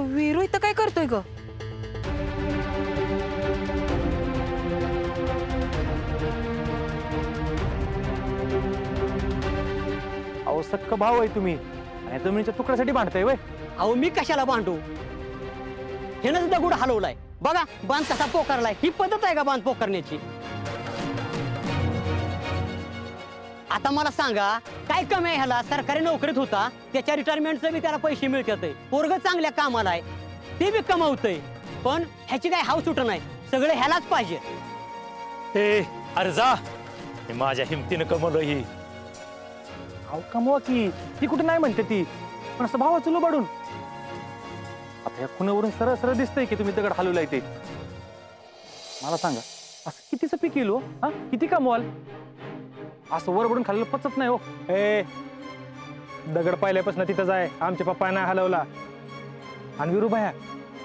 वीरू इथं काय करतोय ग? अहो सक्क भाऊ आहे तुम्ही आणि जमिनीच्या तुकड्यासाठी भांडताय वय? अहो मी कशाला बांधू? ह्यानं सुद्धा दगड हलवलाय बघा, बांध कसा पोकारलाय. ही पद्धत आहे का बांध पोकारण्याची? आता मला सांगा, काय कमी आहे ह्याला? सरकारी नोकरीत होता, त्याच्या रिटायरमेंटचे बी त्याला पैसे मिळतात. पोरग चांगल्या कामाला आहे, ते बी कमावतंय, पण ह्याची काय हाव सुट नाही. सगळे ह्यालाच पाहिजे. अरे जा, माझ्या हिमतीनं कमवलं ही. अहो कमवा की, ती कुठे नाही म्हणते ती, पण असं भावाचं लुबाडून. आता या खुनावरून सरळ सरळ दिसतंय की तुम्ही दगड हलवलाय ते. मला सांगा, असं कितीचं पीक येईल हो? हा, किती कमवाल? असं वरबडून खाल्लेलं पचत नाही हो. दगड पाहिल्यापासून तिथंच आहे, आमच्या पप्पा नाही हलवला. आणि विरूभाया,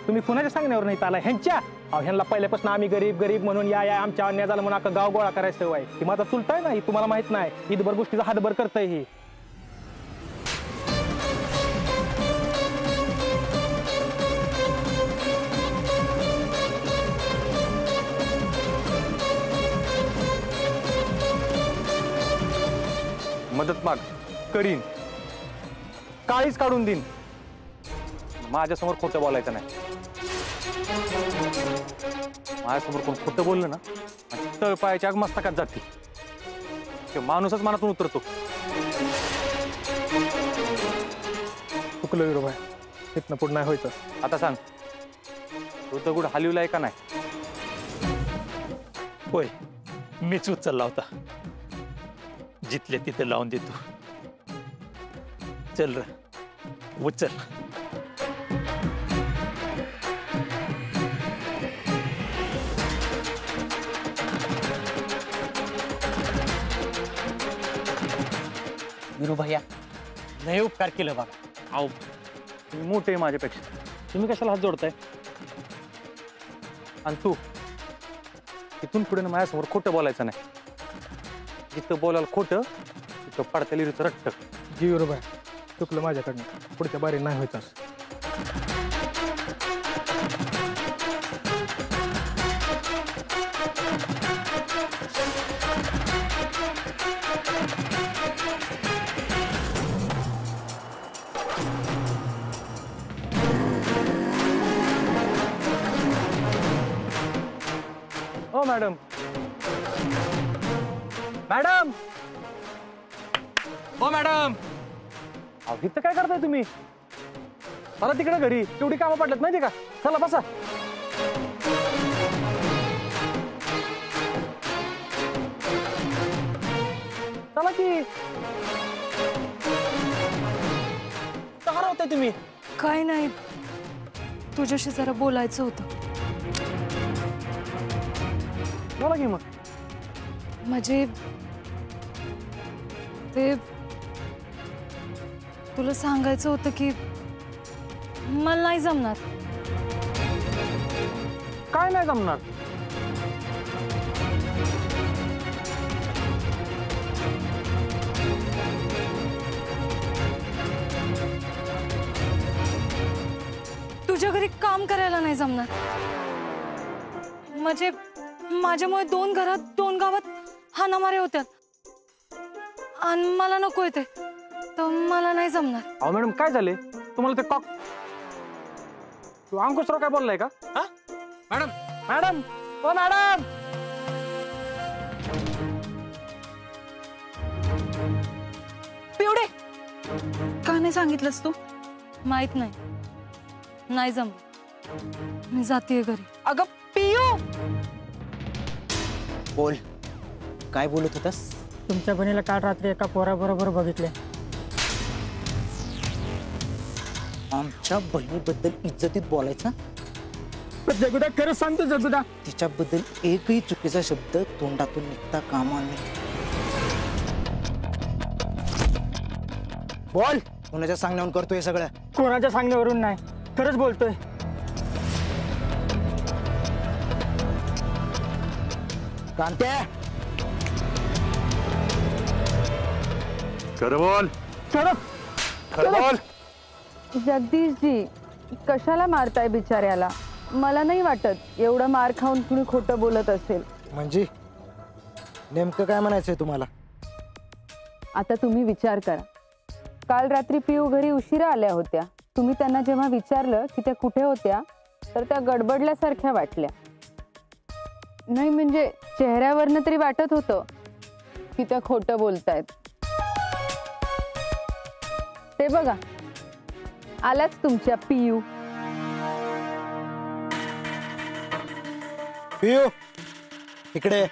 तुम्ही कुणाच्या सांगण्यावर नाही आला? ह्यांच्या. ह्यांना पहिल्यापासून आम्ही गरीब गरीब म्हणून या आमच्या अन्याय झाला म्हणून अख्खा गाव गोळा करायचं सवय. ती माझा चुलताय ना, ही तुम्हाला माहित नाही. ईदभर गोष्टीचा हातभर करताय ही. मदत माग करीन, काळीच काढून देईन. माझ्यासमोर खोटं बोलायचं नाही. माझ्यासमोर कोण खोटं बोललं ना, तळपायाच्या मस्तकात जाते. ते माणूसच मनातून उतरतो. चुकलं विरोबाय, इथनं पुढं नाही व्हायचं. आता सांग, तू दगड हलवलाय का नाही? होय, मीच उचलला होता. जिथले तिथे लावून देतो. चल र, उचल. विरू भैया, लय उपकार केलं बघा. अहो तुम्ही मोठे आहे माझ्यापेक्षा, तुम्ही कशाला हात जोडताय? आणि तू इथून पुढे माझ्यासमोर खोटं बोलायचं नाही. जिथं बोलायला खोटं तिथं पडत्या लिरूचं रट्ट. जी बरोबर आहे, चुकलं माझ्याकडनं. पुढच्या बारी नाही व्हायचं. ओ मॅडम, मॅडम, ओ मॅडम, अहो इथं काय करताय तुम्ही? मला तिकडे घरी तेवढी कामं पडल्यात माहिती का? चला बसा. चला की. का हरवताय तुम्ही? काय नाही, तुझ्याशी जरा बोलायचं होतं. बोला की मग. म्हणजे ते तुला सांगायचं होतं की मला नाही जमणार. काय नाही जमणार? तुझ्या घरी काम करायला नाही जमणार. म्हणजे माझ्यामुळे 2 घरात 2 गावात हाणामाऱ्या होत्यात आणि मला नको येते, तर मला नाही जमणार. अहो मॅडम, काय झाले तुम्हाला? ते कॉक तू अंकुशराव काय बोललाय का? हा मॅडम, मॅडम, ओ मॅडम. पिवडे, का नाही सांगितलंस तू? माहित नाही, नाही जमणार. मी जाते घरी. अगं पियू, बोल, काय बोलत होतास? तुमच्या बहिणीला काल रात्री एका पोराबरोबर बघितले. आमच्या बहिणीबद्दल इज्जतीत बोलायचा? जगुदा, खरं सांगतो जगुदा, तिच्याबद्दल एकही चुकीचा शब्द तोंडातून निघता कामा नये. बोल, कोणाच्या सांगण्यावरून करतोय सगळं? कोणाच्या सांगण्यावरून नाही, खरंच बोलतोय. कांत्या, खरं बोल. खरं खरं बोल. जगदीश जी, कशाला मारताय बिचाऱ्याला? मला नाही वाटत एवढं मार खाऊन कुणी खोटं बोलत असेल. म्हणजे नेमकं काय म्हणायचंय तुम्हाला? आता तुम्ही विचार करा. काल रात्री पिऊ घरी उशिरा आल्या होत्या. तुम्ही त्यांना जेव्हा विचारलं की त्या कुठे होत्या तर त्या गडबडल्यासारख्या वाटल्या. नाही म्हणजे चेहऱ्यावरनं तरी वाटत होतं की त्या खोटं बोलतायत. ते बघा आल्याच तुमच्या पियू. पियू इकडे.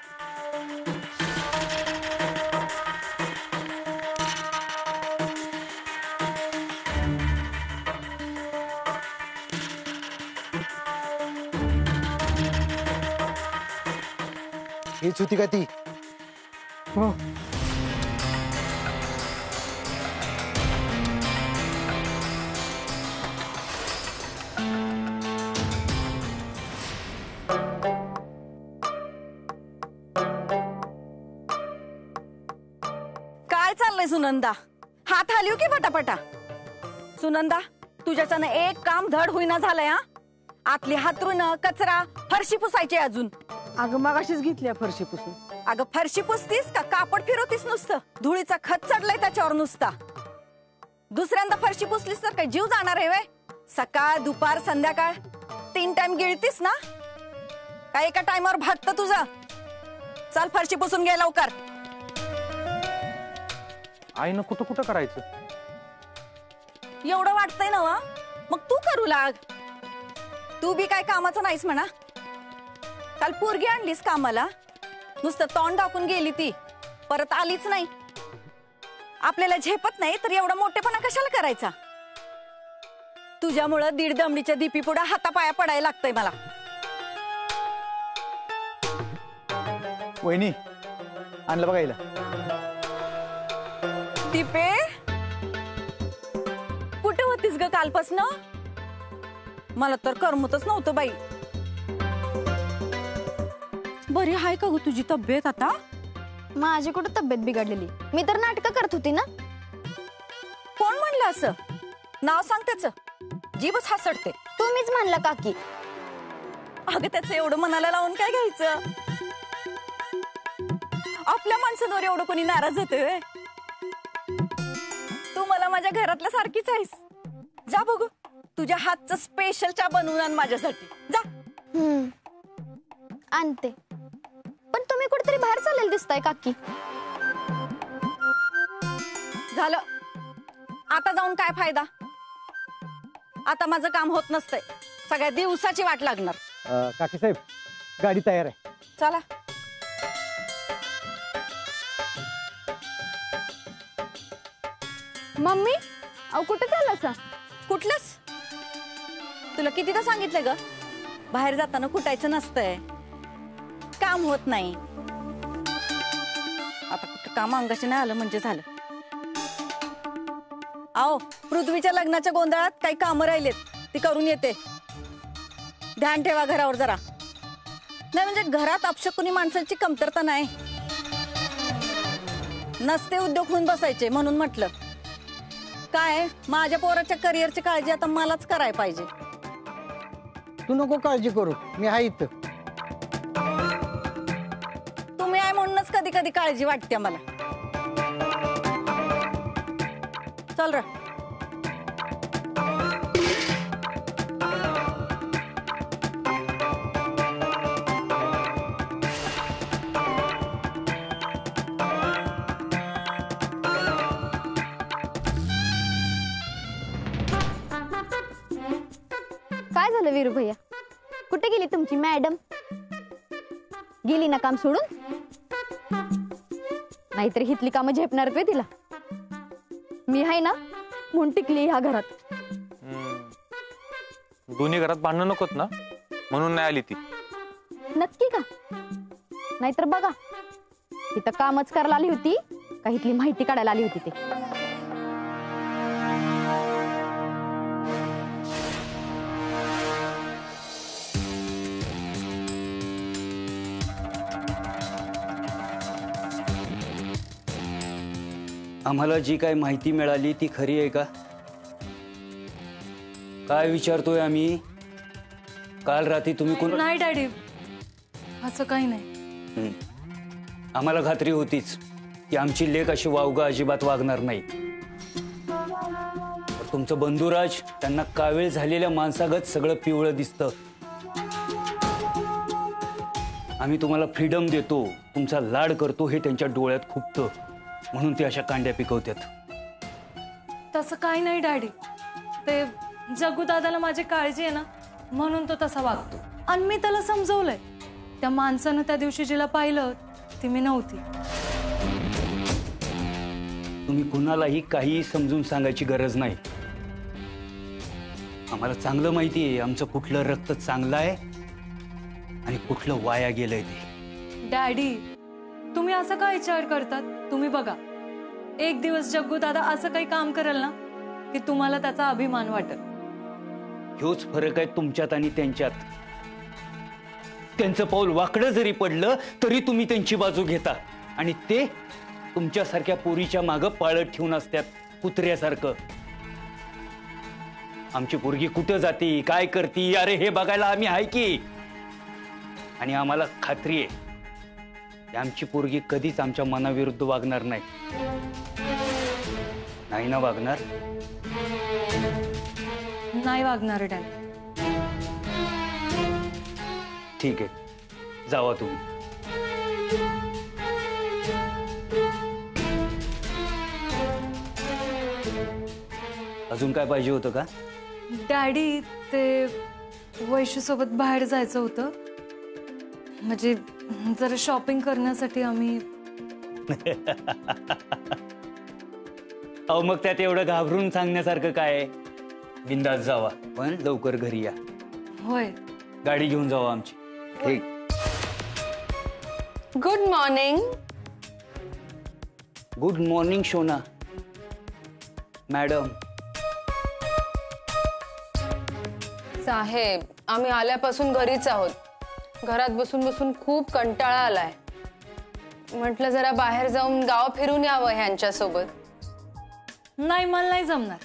हीच होती का ती? हो. काय चाललंय सुनंदा? हात हलवू की पटापटा. सुनंदा तुझ्याच्यानं एक काम धड होईना झालंय. हा आतली हातरून कचरा फरशी पुसायची अजून. अगं मगाशीच घेतल्या फरशी पुसून. अगं फरशी पुसतीस का कापड फिरवतीस नुसतं? धुळीचा खत चढलाय त्याच्यावर नुसता. दुसऱ्यांदा फरशी पुसलीस तर काय जीव जाणार आहे वे? सकाळ दुपार संध्याकाळ 3 टाइम गिळतीस ना? काय एका टाइमवर भागतं तुझं? चल फरशी पुसून घे लवकर. आईनं कुठं कुठं करायचं? एवढं वाटतंय ना वा? मग तू करू लाग. तू बी काय कामाचं नाहीस म्हणा. काल पोरगी आणलीस कामाला, नुसतं तोंड दाखवून गेली ती, परत आलीच नाही. आपल्याला झेपत नाही तर एवढा मोठेपणा कशाला करायचा? तुझ्यामुळं 1.5 दमडीच्या दीपी पुढे हातापाया पडायला लागतंय मला. वहिनी आणलं बघायला. दीपे कुठे होतीस ग कालपासनं? मला तर करमतच नव्हतं बाई. बरी हाय का ग तुझी तब्येत आता? माझी कुठं तब्येत बिघडलेली? मी तर नाटकं करत होती ना. कोण म्हणलं असं? नाव सांग त्याचं. जीभच हसडते. तुम्हीच म्हणलं काकी. अगं त्याचं एवढं मनाला लावून काय घ्यायचं? आपल्या माणसांवर एवढं कोणी नाराज होतोय? तू मला माझ्या घरातल्या सारखीच आहेस. जा बघू तुझ्या हातचं स्पेशल चहा बनवून आण माझ्यासाठी. जा. आणते. पण तुम्ही कुठेतरी बाहेर चाललेलं दिसताय काकी. झालं आता जाऊन काय फायदा? आता माझं काम होत नसतंय. सगळ्या दिवसाची वाट लागणार. काकी साहेब गाडी तयार आहे. चला. मम्मी अहो कुठे चाललासा? कुठलंच? तुला कितीदा सांगितलं ग बाहेर जाताना कुटायचं नसतंय. काम होत नाही. आता कुठं काम अंगाशी नाही आलं म्हणजे झालं. आओ पृथ्वीच्या लग्नाच्या गोंधळात काही कामं राहिलेत ती करून येते. ध्यान ठेवा घरावर जरा. नाही म्हणजे घरात अपशकुनी माणसांची कमतरता नाही. नसते उद्योग होऊन बसायचे म्हणून म्हटलं. काय माझ्या पोराच्या करिअरची काळजी आता मलाच करायला पाहिजे. तू नको काळजी करू, मी आहे इथं. तुम्ही आहे म्हणूनच कधी कधी काळजी वाटते मला. चल र. काय झालं वीरू भैया? कुठे गेली तुमची मॅडम? गेली ना काम सोडून? नाहीतरी हितली कामं झेपणार वे तिला. मी आहे ना म्हणून टिकली ह्या घरात. दोन्ही घरात भांडणं नकोत ना म्हणून नाही आली ती. नक्की का? नाहीतर बघा इथं कामच करायला आली होती का इथली माहिती काढायला आली होती ते. आम्हाला जी काय माहिती मिळाली ती खरी आहे का? काय विचारतोय आम्ही? काल रात्री तुम्ही कोण? नाही डॅडी, असं काही नाही. आम्हाला खात्री होतीच की आमची लेक अशी वावगा अजिबात वागणार नाही. तुमचं बंधुराज त्यांना कावेळ झालेल्या माणसागत सगळं पिवळं दिसतं. आम्ही तुम्हाला फ्रीडम देतो, तुमचा लाड करतो हे त्यांच्या डोळ्यात खुपतं, म्हणून ते अशा कांड्या पिकवतात. तसं काही नाही डॅडी, ते जग्गू दादाला माझी काळजी आहे ना, म्हणून तो तसा वागतो. आणि मी त्याला समजवलंय, त्या माणसानं त्या दिवशी जिला पाहिलं ती मी नव्हती. तुम्ही कुणालाही काही समजून सांगायची गरज नाही. आम्हाला चांगलं माहिती आहे आमचं कुठलं रक्त चांगलं आहे आणि कुठलं वाया गेलंय ते. डॅडी, तुम्ही असं का विचार करतात? तुम्ही बघा, एक दिवस जग्गू दादा असं काही काम करेल ना की तुम्हाला त्याचा अभिमान वाटेल. ह्योच फरक आहे तुमच्यात आणि त्यांच्यात. त्यांचं पाऊल वाकडं जरी पडलं तरी तुम्ही त्यांची बाजू घेता आणि ते तुमच्यासारख्या पोरीच्या मागं पाळत ठेवून असतात कुत्र्यासारखं. आमची पोरगी कुठं जाती, काय करती, अरे हे बघायला आम्ही आहे की. आणि आम्हाला खात्री आहे आमची पोरगी कधीच आमच्या मनाविरुद्ध वागणार नाही. नाही ना वागणार? नाही वागणार डॅडी. ठीक आहे, जावा तुम्ही. अजून काय पाहिजे होतं का? डॅडी, ते वैशू सोबत बाहेर जायचं होतं, म्हणजे जरा शॉपिंग करण्यासाठी आम्ही. अहो मग त्यात एवढं घाबरून सांगण्यासारखं काय? बिंदास जावा, पण लवकर घरी या. होय. गाडी घेऊन जावा आमची. ठीक. Good morning. गुड मॉर्निंग शोना मॅडम. साहेब, आम्ही आल्यापासून घरीच आहोत. घरात बसून बसून खूप कंटाळा आलाय. म्हटलं जरा बाहेर जाऊन गाव फिरून यावं ह्यांच्यासोबत. नाही, मला नाही जमणार,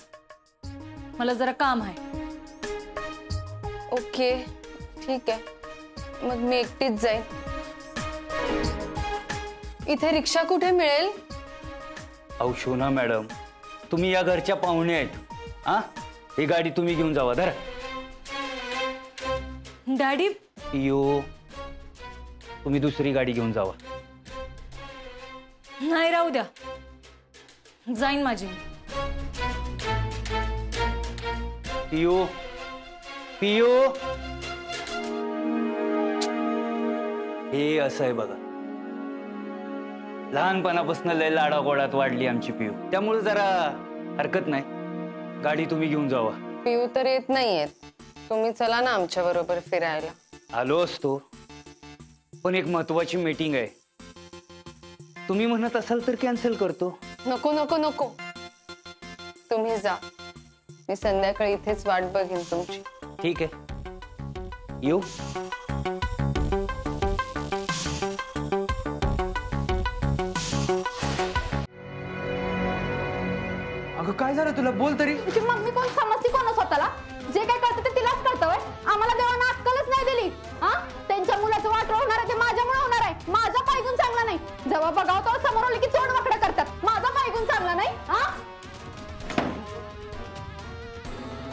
मला जरा काम आहे. ओके, ठीक आहे, मग मी एकटीच जाईन. इथे रिक्षा कुठे मिळेल? अहो शोना मॅडम, तुम्ही या घरच्या पाहुणे आहेत. हा, ही गाडी तुम्ही घेऊन जावा. धरा. डॅडी. यो, तुम्ही दुसरी गाडी घेऊन जावा. नाही, राहू द्या, जाईन माझी. पियो, पियो. हे असं आहे बघा, लहानपणापासून लय लाडागोडात वाढली आमची पियू, त्यामुळे जरा हरकत नाही. गाडी तुम्ही घेऊन जावा. पिऊ तर येत नाहीये, तुम्ही चला ना आमच्या बरोबर फिरायला. आलो असतो, पण एक महत्वाची मीटिंग आहे. तुम्ही म्हणत असाल तर कॅन्सल करतो. नको नको नको, तुम्ही जा, मी संध्याकाळी इथेच वाट बघेन तुमची. ठीक आहे, येऊ. अगं काय झालं तुला? बोल तरी. तुझी मम्मी कोण समजती कोण स्वतःला? जे काय करते ते तिलाच कळतंय. आम्हाला देवानं अक्कलच नाही दिली. हा, त्यांच्या मुलाचं वाटोळं होणार आहे ते माझ्यामुळे होणार आहे. माझा पायगुण चांगला नाही. जेव्हा बघावं तेव्हा समोर आले की तोंड वाकडं करतात. माझा पायगुण चांगला नाही. हा,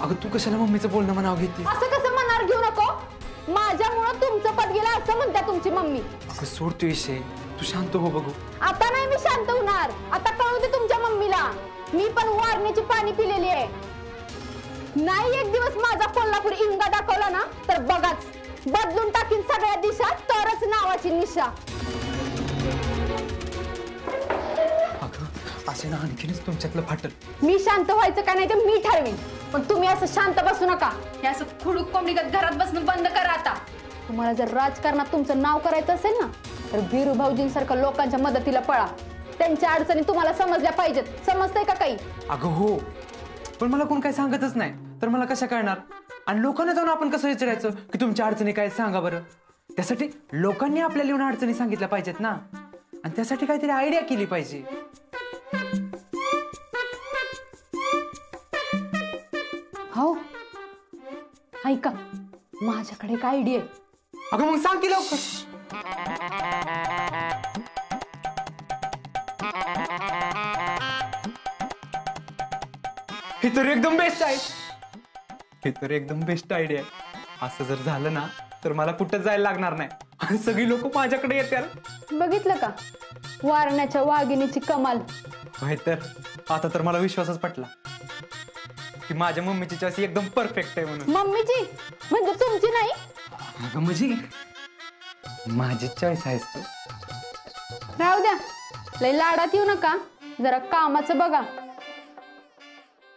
अगं तू कशाला मम्मीचं बोलणं मनाव घेते? असं कसं मनावर घेऊ नको. माझ्यामुळं तुमचं पद गेलं असं म्हणते तुमची मम्मी. अगं सोड तो विषय, तू शांत हो बघू. आता नाही मी शांत होणार. आता कळू दे तुमच्या मम्मीला, मी पण वारण्याची पाणी पिलेली आहे. नाही एक दिवस माझा कोल्हापूर इंगा दाखवला ना तर बघाच, बदलून टाकीन सगळ्या दिशा, तरच नावाची निशा. अगं असे ना आणखीनच तुमच्यातलं फाटल. मी शांत व्हायचं का नाही ते मी ठरवीन, पण तुम्ही असं शांत बसू नका. हे असं खुडूक कोंबडीगत घरात बसणं बंद करा आता. तुम्हाला जर राजकारणात तुमचं नाव करायचं असेल ना तर वीरू भाऊजींसारखं लोकांच्या मदतीला पळा. त्यांच्या अडचणी तुम्हाला समजल्या पाहिजेत. समजतंय का काही? अगं हो, पण मला कोण काय सांगतच नाही तर मला कशा कळणार? आणि लोकांना जाऊन आपण कसं विचारायचं की तुमच्या अडचणी काय सांगा बरं? त्यासाठी लोकांनी आपल्याला येऊन अडचणी सांगितल्या पाहिजेत ना, आणि त्यासाठी काहीतरी आयडिया केली पाहिजे. हो, ऐका, माझ्याकडे एक आयडिया आहे. अगं मग सांग की लवकर. हे तर एकदम बेस्ट आहे. हे तर एकदम बेस्ट आयडिया आहे. असं जर झालं ना तर मला कुठं जायला लागणार नाही आणि सगळी लोक माझ्याकडे येतील. बघितलं का वारण्याच्या वाघिणीची कमाल. माहित तर आता तर मला विश्वासच पटला की माझ्या मम्मीची चॉईस एकदम परफेक्ट आहे म्हणून. मम्मीची म्हणजे तुमची नाही. अगं म्हणजे माझी चॉईस आहेस तू. राहू द्या, लय लाडात येऊ नका, जरा कामाचं बघा.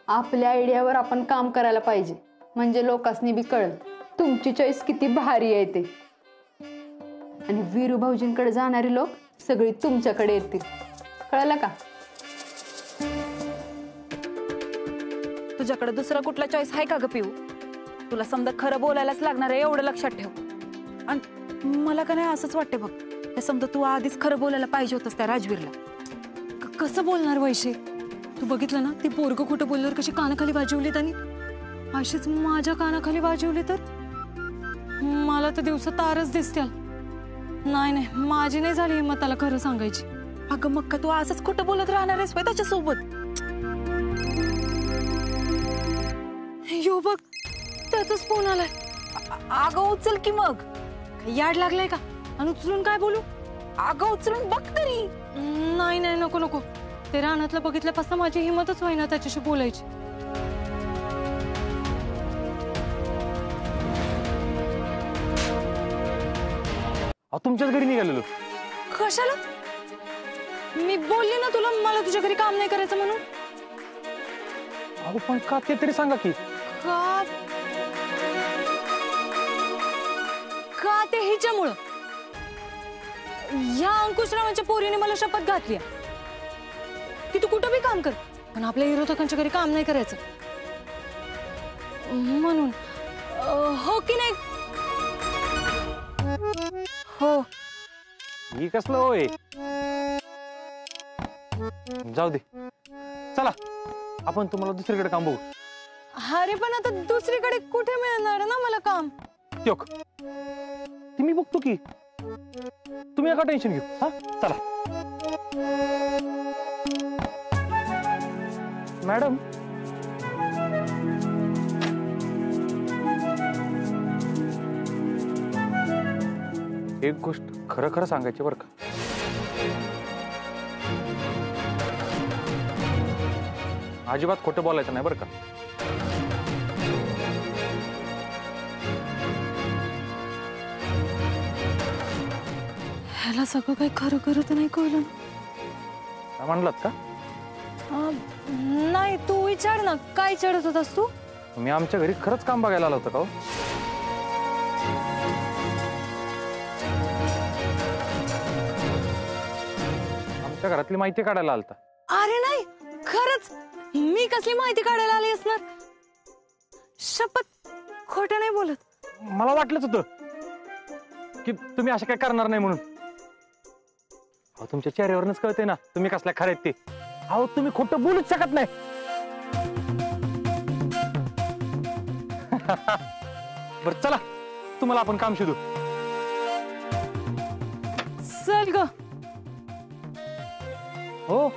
आपल्या आयडियावर आपण काम करायला पाहिजे, म्हणजे लोकांनी बी कळलं तुमची चॉईस किती भारी आहे ते. आणि वीरू भाऊजींकडे जाणारी लोक सगळी तुमच्याकडे येतील. कळलं का? तुझ्याकडे दुसरा कुठला चॉईस आहे का ग पिऊ? तुला समजा खरं बोलायलाच लागणार आहे एवढं लक्षात ठेव. आणि मला का नाही असंच वाटते बघ, हे समजा तू आधीच खरं बोलायला पाहिजे होतंस त्या राजवीरला. कसं बोलणार वैशे? तू बघितलं ना ती पोरग खोटं बोलल्यावर कशी कानाखाली वाजवली त्यांनी. अशीच माझ्या कानाखाली वाजवली तर मला तर दिवसा तारच दिसतील. नाही नाही, माझी नाही झाली हिम्मत त्याला खरं सांगायची. अगं मग का तू असंच खोटं बोलत राहणार आहेस त्याच्यासोबत? यो बघ, त्याचाच फोन आलाय. अगं उचल की मग. याड लागलाय का? आणि उचलून काय बोलू? अगं उचलून बघ तरी. नाही नाही, नको नको. ते रानातलं बघितल्यापासून माझी हिंमतच होईना त्याच्याशी बोलायची. तुमच्याच घरी निघालेलो. कशाला? मी बोलली ना तुला मला तुझ्या घरी काम नाही करायचं म्हणून. अगं पण का ते तरी सांगा की. का ते हिच्यामुळं. या अंकुशरावांच्या पोरीने मला शपथ घातली की तू कुठं बी काम कर, पण आपल्या विरोधकांच्या घरी काम नाही करायचं म्हणून. हो की नाही? हो. ही कसलं होय? जाऊ दे, चला आपण तुम्हाला दुसरीकडे काम बघू. अरे पण आता दुसरीकडे कुठे मिळणार ना मला काम? योक ती मी बघतो की. तुम्ही नका टेन्शन घेऊ. हा चला. मॅडम, एक गोष्ट खरं खरं सांगायची बरं का. अजिबात खोटं बोलायचं नाही बरं का. ह्याला सगळं काही खरं खरं तर नाही कळलं. काय म्हणलात का? नाही, तू विचार ना, काय चढत होतास तू? मी आमच्या घरी खरंच काम बघायला आलो होतो का? आमच्या घरातली माहिती काढायला आलता. अरे नाही, खरंच मी कसली माहिती काढायला आली असणार. शपथ खोटं नाही बोलत. मला वाटलंच होतं की तुम्ही असं काय करणार नाही म्हणून. अहो तुमच्या चेहऱ्यावरच कळते ना तुम्ही कसल्या खरे ते. अहो तुम्ही खोटं बोलूच शकत नाही. बरं चला, तुम्हाला आपण काम शोधू. चल ग. हो,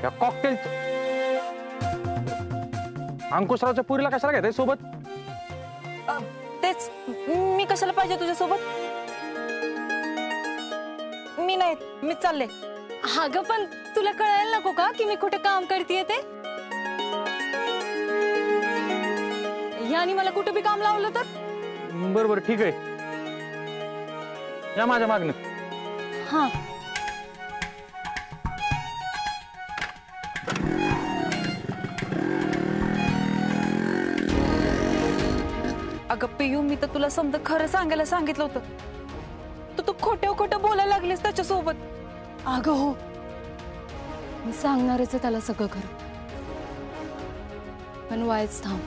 या कॉकटेल अंकुशरावच्या पुरीला कशाला घेताय सोबत? तेच, मी कशाला पाहिजे तुझ्या सोबत? मी नाही, मी चालले. अगं पण तुला कळायला नको का की मी कुठे काम करतेय ते? यानी मला कुठे बी काम लावलं तर? बरोबर, ठीक आहे, या माझ्या मागणं. हा. अगं पियू, मी तर तुला समजा खरं सांगायला सांगितलं होतं, तू खोटं बोलायला लागलीस त्याच्यासोबत. अगं हो, मी सांगणारच आहे त्याला सगळं खरं, पण वायच थांब.